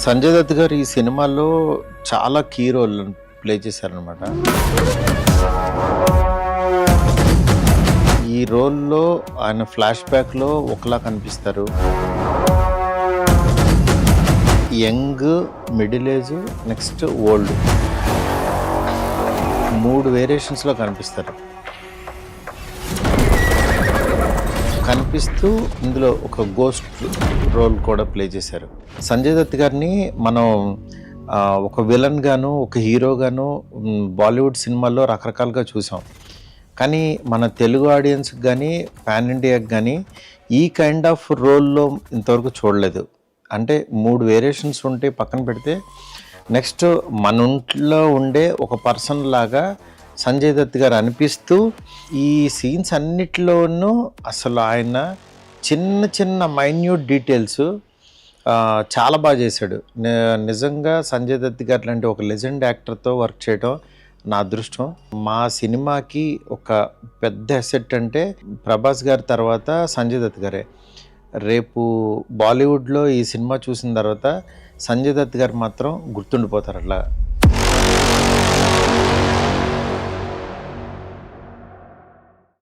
సంజయ్ దత్ గారు ఈ సినిమాలో చాలా కీ రోల్ ప్లే చేశారనమాట. ఈ రోల్లో ఆయన ఫ్లాష్ బ్యాక్లో ఒకలా కనిపిస్తారు, young, middle age, next old, 3 వేరియేషన్స్లో కనిపిస్తూ ఇందులో ఒక గోస్ట్ రోల్ కూడా ప్లే చేశారు. సంజయ్ దత్ గారిని మనం ఒక విలన్ గాను, ఒక హీరో గాను బాలీవుడ్ సినిమాల్లో రకరకాలుగా చూసాం. కానీ మన తెలుగు ఆడియన్స్కి కానీ, పాన్ ఇండియాకి కానీ ఈ కైండ్ ఆఫ్ రోల్లో ఇంతవరకు చూడలేదు. అంటే 3 వేరియేషన్స్ ఉంటే పక్కన పెడితే, నెక్స్ట్ మన ఒంట్లో ఉండే ఒక పర్సన్ లాగా సంజయ్ దత్ గారు అనిపిస్తూ ఈ సీన్స్ అన్నిటిలోనూ అసలు ఆయన చిన్న చిన్న మైన్యూట్ డీటెయిల్స్ చాలా బాగా చేశాడు. నిజంగా సంజయ్ దత్ గారు లాంటి ఒక లెజెండ్ యాక్టర్తో వర్క్ చేయడం నా అదృష్టం. మా సినిమాకి ఒక పెద్ద అసెట్ అంటే ప్రభాస్ గారి తర్వాత సంజయ్ దత్ గారే. రేపు బాలీవుడ్లో ఈ సినిమా చూసిన తర్వాత సంజయ్ దత్ గారు మాత్రం గుర్తుండిపోతారు అట్లా.